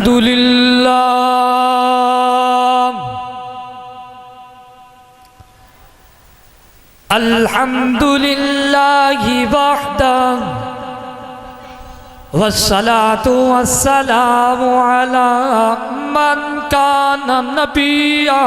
अल्हम्दुलिल्लाह अल्हम्दुलिल्लाहि वहदह वस्सलातु वस्सलामु अला मन काना नबिय्या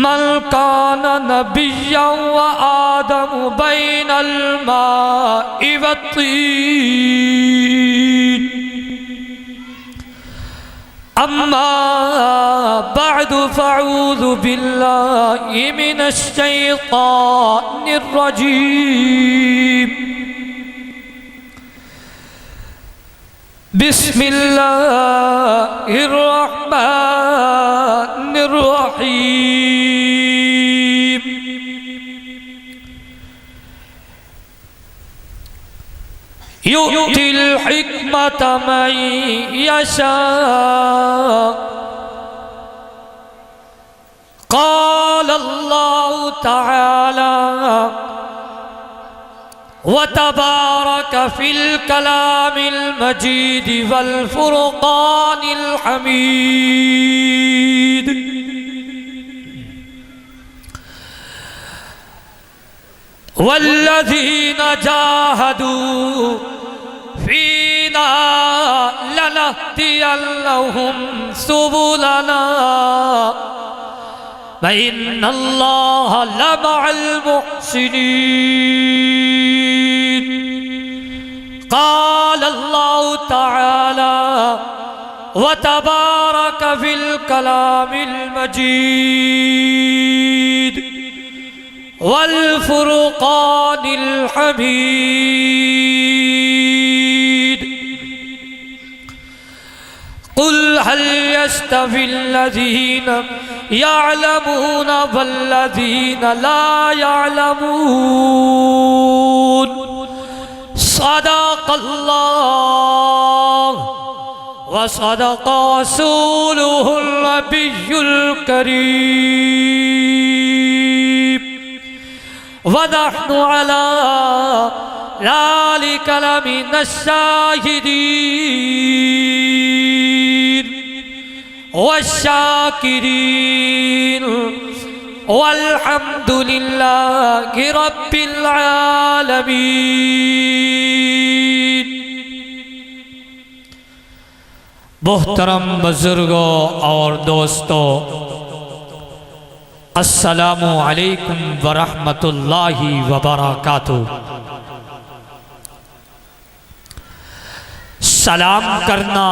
मन काना नबिय्या व आदमु बैनल माइ वत्तीन अम्मा बअदु फ़अऊज़ु बिल्लाहि मिनश शैतानिर रजीम बिस्मिल्लाहिर रहमानिर रहीम युतिल हिकमत मन यशा क़ाल अल्लाहु तआला व तबारक फिल कलामिल मजीद वल फुरक़ानिल हमीद वल्लज़ीन जाहदू फ़ीना लनहदियन्नहुम सुबुलना व इन्नल्लाह लमअल मुहसिनीन क़ाल अल्लाहु तआला व तबारक फ़िल कलामिल मजीद वल फुरक़ानिल हमीद कुल हल यस्तविल्लज़ीना यअलमून वल्लज़ीना ला यअलमून सदक़ल्लाह व सदक़ रसूलुहुल नबियुल करीम व नहनु अला ज़ालिका लमिनश शाहिदीन वश्शाकिरीन वल्हम्दुलिल्लाहि रब्बिल आलमीन। मोहतरम बुजुर्गों और दोस्तों, अस्सलामु अलैकुम वरहमतुल्लाहि वबरकातुहू। सलाम करना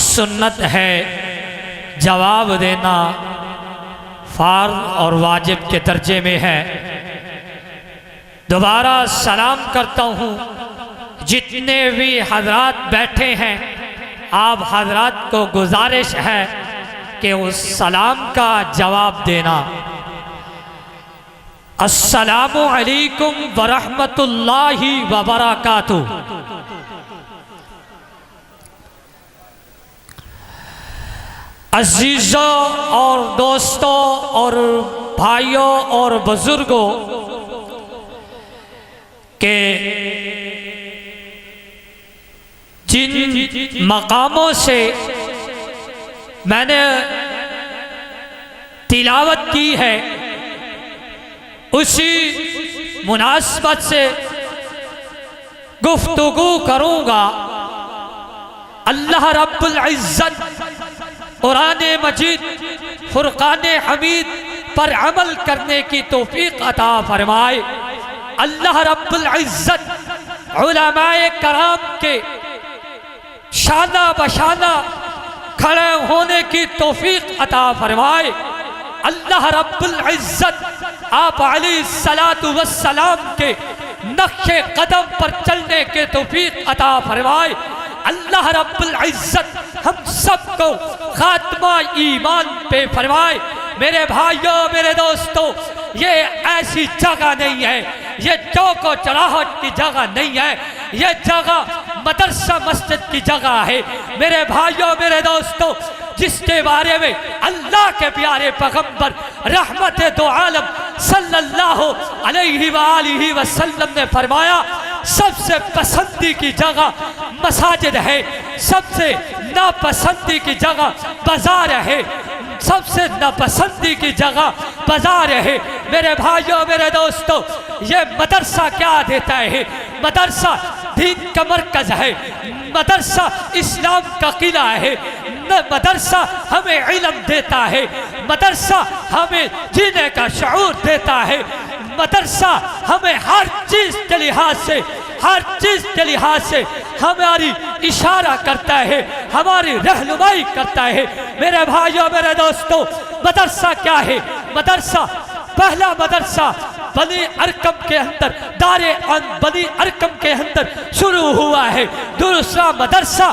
सुन्नत है, जवाब देना फ़र्ज़ और वाजिब के दर्जे में है। दोबारा सलाम करता हूँ। जितने भी हज़रात बैठे हैं, आप हज़रात को गुजारिश है कि उस सलाम का जवाब देना। अस्सलामु अलैकुम वरहमतुल्लाहि वबरकातुहू। अजीज़ों और दोस्तों और भाइयों और बुजुर्गों के जिन मकामों से मैंने तिलावत की है, उसी मुनासबत से गुफ्तगू करूँगा। अल्लाह रब्बुल इज़्ज़त कुरान मजीद फुरक़ान हमीद पर अमल करने की तौफीक अता फरमाए। अल्लाह रब्बुल इज़्ज़त उलमाए कराम के शाना बशाना खड़े होने की तौफीक अता फरमाए। अल्लाह रब्बुल इज़्ज़त आप अलैहिस्सलातु वस्सलाम के नक्शे कदम पर चलने के तौफीक अता फरमाए। अल्लाह रब्बुल इज़्ज़त हम सबको खात्मा ईमान पे फरमाए। मेरे भाइयों, मेरे दोस्तों, ये ऐसी जगह नहीं है, ये चौको चौराहट की जगह नहीं है, ये जगह मदरसा मस्जिद की जगह है। मेरे भाइयों, मेरे दोस्तों, जिसके बारे में अल्लाह के प्यारे पैगंबर रहमत दो आलम सल्लल्लाहु अलैहि वसल्लम ने फरमाया, सबसे पसंदी की जगह मसाजिद है, सबसे नापसंदी की जगह बाजार है, सबसे नापसंदी की जगह बाजार है। मेरे भाइयों मेरे दोस्तों, ये मदरसा क्या देता है? मदरसा दीन का मरकज है, मदरसा इस्लाम का किला है, मदरसा हमें इल्म देता है, मदरसा हमें जीने का शऊर देता है, मदरसा हमें हर चीज़ के लिहाज से, हर चीज़ के लिहाज से हमारी इशारा करता है, हमारी रहनुमाई करता है। मेरे भाइयों मेरे दोस्तों, मदरसा क्या है? मदरसा, पहला मदरसा बनी अरकम के अंदर, दारे बनी अरकम के अंदर शुरू हुआ है। दूसरा मदरसा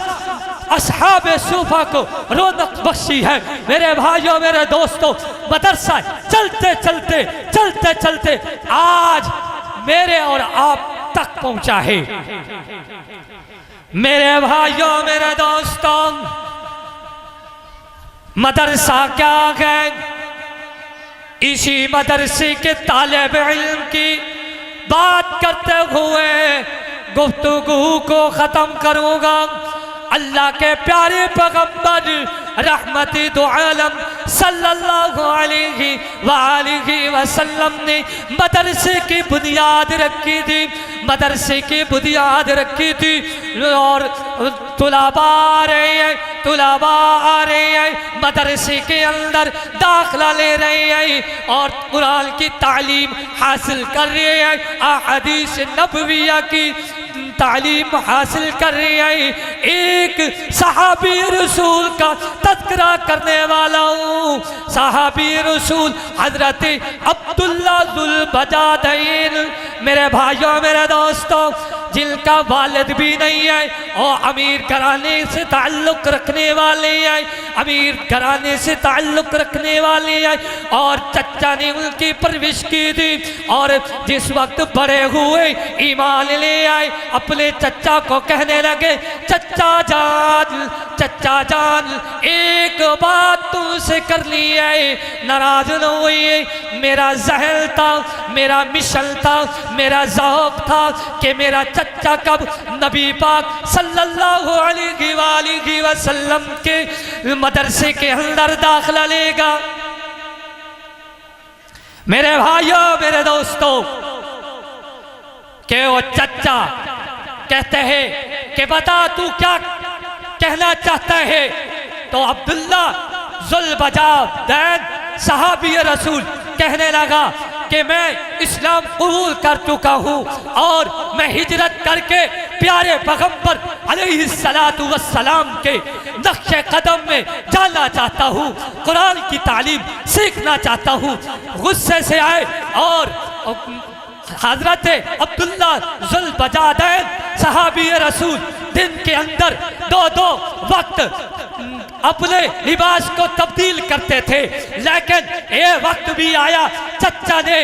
असहाबे सूफा को रौनक बख्शी है। मेरे भाइयों मेरे दोस्तों, मदरसा चलते चलते चलते चलते आज मेरे और आप तक पहुंचा है। मेरे भाइयों मेरे दोस्तों, मदरसा क्या है? इसी मदरसे के तालिब इल्म की बात करते हुए गुफ्तगू को ख़त्म करूँगा। अल्लाह के प्यारे पैगंबर रहमती दो आलम सल्लल्लाहु अलैहि वसल्लम ने मदरसे की बुनियाद रखी थी, मदरसे की बुनियाद रखी थी। और तुलाबा आ रहे हैं, तुलाबा आ रहे हैं, मदरसे के अंदर दाखिला ले रहे हैं और कुरान की तालीम हासिल कर रहे हैं, अहादीस नबविया की तालीम हासिल कर रहे हैं। एक सहाबी रसूल का तज़किरा करने वाला हूँ, सहाबी रसूल हजरत अब्दुल्ला जुल बजादैन। मेरे भाइयों मेरे दोस्तों, जिनका वालिद भी नहीं है और अमीर घराने से ताल्लुक़ रखने वाले हैं, अमीर घराने से ताल्लुक़ रखने वाले हैं, और चचा ने उनकी परवरिश की थी। और जिस वक्त बड़े हुए ईमान ले आए, अपने चचा को कहने लगे, चचा जान, चचा जान, एक बात तुमसे करनी है, नाराज न होइए। मेरा जहल था, मेरा मिशन था, मेरा ज़ौक़ था कि मेरा चचा कब नबी पाक सल्लल्लाहु अलैहि वसल्लम के मदरसे के अंदर दाखिला लेगा। मेरे भाइयों मेरे दोस्तों, के वो चचा कहते हैं कि बता तू क्या कहना चाहता है? तो अब्दुल्ला जुल बजादैन सहाबी रसूल कहने लगा कि मैं इस्लाम कबूल कर चुका हूँ और मैं हिजरत करके प्यारे पैगंबर अलैहिस्सलातु वस्सलाम के नक्शे कदम में जाना चाहता हूँ, कुरान की तालीम सीखना चाहता हूँ। गुस्से से आए और हजरत अब्दुल्ला जुल बजादैन सहाबी रसूल दिन के अंदर दो वक्त अपने लिबास को तब्दील करते थे, लेकिन ये वक्त भी आया चचा ने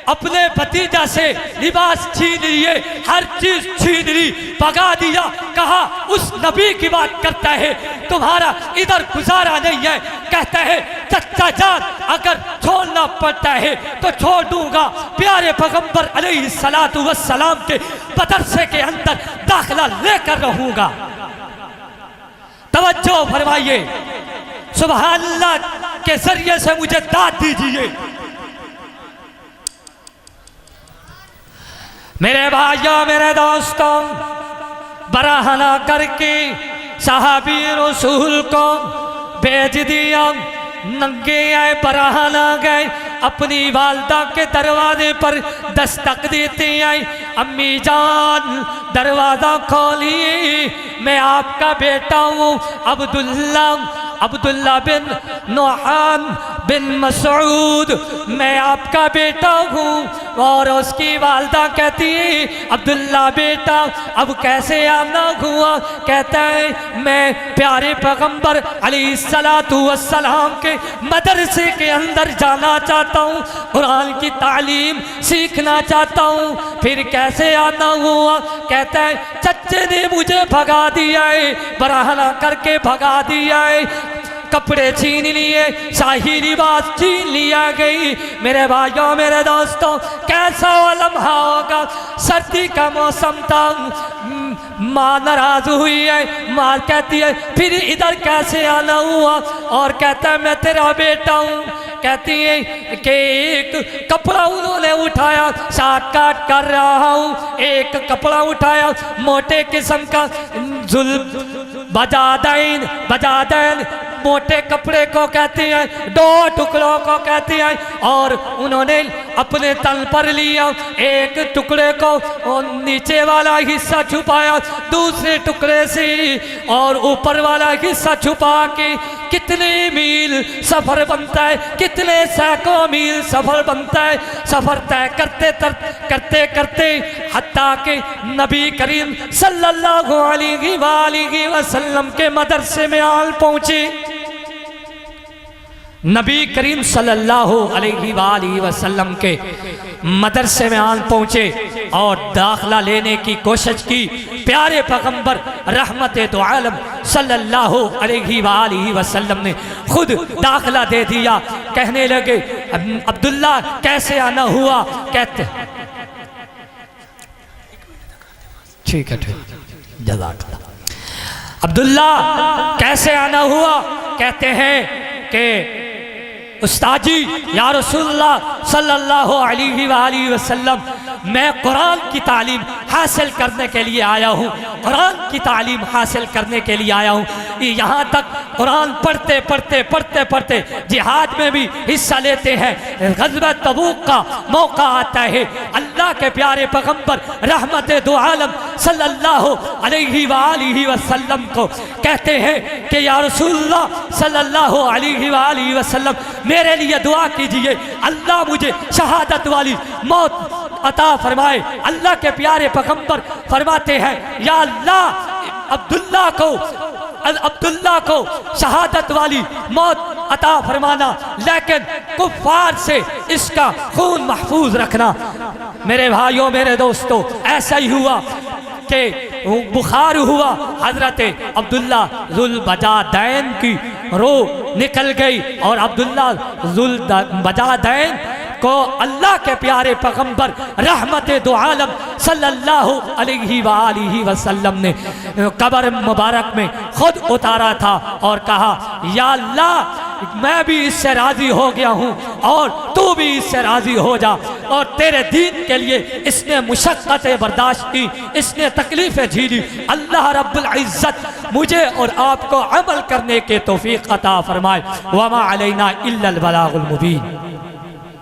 अपने भतीजा से लिबास छीन लिए, हर चीज छीन ली, भगा दिया। कहा उस नबी की बात करता है, तुम्हारा इधर गुजारा नहीं है। कहता है चचा जान, अगर छोड़ना पड़ता है तो छोड़ दूंगा, प्यारे पैगंबर अलैहिस्सलातु वस्सलाम के मदरसे के अंदर दाखिला लेकर रहूंगा। तवज्जो फरमाइए, सुभान अल्लाह के जरिए से मुझे दाद दीजिए। मेरे भाइयों मेरे दोस्तों, बराहना करके सहाबी रसूल को भेज दिया। नंगे आए बराहना गए, अपनी वालदा के दरवाजे पर दस्तक देते आए, अम्मी जान दरवाज़ा खोलिए, मैं आपका बेटा हूँ अब्दुल्ला बिन नौहान बिन मसूद, मैं आपका बेटा हूँ। और उसकी वालदा कहती है अब्दुल्ला बेटा अब कैसे आना हुआ? कहता है मैं प्यारे पैगंबर अलैहिस्सलातु वस्सलाम के मदरसे के अंदर जाना चाहता हूँ, कुरान की तालीम सीखना चाहता हूँ। फिर कैसे आना हुआ? कहता है चच्चे ने मुझे भगा दिया है, बराहना करके भगा दिया है। कपड़े छीन लिए, शाही लिबास छीन लिया गई। मेरे भाइयों मेरे दोस्तों, कैसा वो लम्हा होगा। सर्दी का मौसम था, माँ नाराज हुई है। माँ कहती है फिर इधर कैसे आना हुआ, और कहता है मैं तेरा बेटा हूँ। कहती है कि एक कपड़ा उन्होंने उठाया, साठ काट कर रहा हूँ, एक कपड़ा उठाया मोटे किस्म का, बजादैन मोटे कपड़े को कहती है, दो टुकड़ों को कहती है, और उन्होंने अपने तन पर लिया। एक टुकड़े को और नीचे वाला हिस्सा छुपाया दूसरे टुकड़े से, और ऊपर वाला हिस्सा छुपा के कितने मील सफ़र बनता है, कितने सैकड़ों मील सफ़र बनता है। सफ़र तय करते करते हत्ता के नबी करीम सल्लल्लाहु अलैहि वसल्लम के मदरसे में आल पहुँचे। नबी करीम सल्लल्लाहु अलैहि वसल्लम के मदरसे में आन पहुँचे और दाखिला लेने की कोशिश की। प्यारे पैगंबर रहमते दो आलम सल्लल्लाहु अलैहि वसल्लम ने खुद दाखिला दे दिया। कहने लगे अब्दुल्ला कैसे आना हुआ। कहते ठीक है अब्दुल्ला कैसे आना हुआ। कहते हैं कि उस्ताद जी या रसूलुल्लाह सल्लल्लाहु अलैहि वसल्लम, मैं कुरान की तालीम हासिल करने के लिए आया हूँ, कुरान की तालीम हासिल करने के लिए आया हूँ। यहाँ तक कुरान पढ़ते पढ़ते जिहाद में भी हिस्सा लेते हैं। ग़ज़वा तबूक का मौका आता है, अल्लाह के प्यारे पैगंबर रहमते दो आलम सल्लल्लाहु अलैहि वसल्लम को कहते हैं कि या रसूलुल्लाह सल्लल्लाहु अलैहि वसल्लम मेरे लिए दुआ कीजिए, अल्लाह मुझे शहादत वाली मौत अता फरमाए। अल्लाह के प्यारे पैगंबर फरमाते हैं या अल्लाह अब्दुल्ला को शहादत वाली मौत अता फरमाना, लेकिन कुफ्फार से इसका खून महफूज रखना। मेरे भाइयों मेरे दोस्तों, ऐसा ही हुआ कि बुखार हुआ, हजरत अब्दुल्ला जुल बजादैन की रूह निकल गई और अब्दुल्ला जुल बजादैन को अल्लाह के प्यारे पैगंबर रहमते दो आलम सल्लल्लाहु अलैहि वसल्लम ने कब्र मुबारक में खुद उतारा था और कहा या अल्लाह मैं भी इससे राजी हो गया हूँ और तू भी इससे राजी हो जा। और तेरे दीन के लिए इसने मुशक्क़तें बर्दाश्त की, इसने तकलीफ़ें झेली। अल्लाह रब्बुल इज़्ज़त मुझे और आपको अमल करने के तौफीक अता फरमाए। वमा अलैना इल्लल बलागुल मुबीन।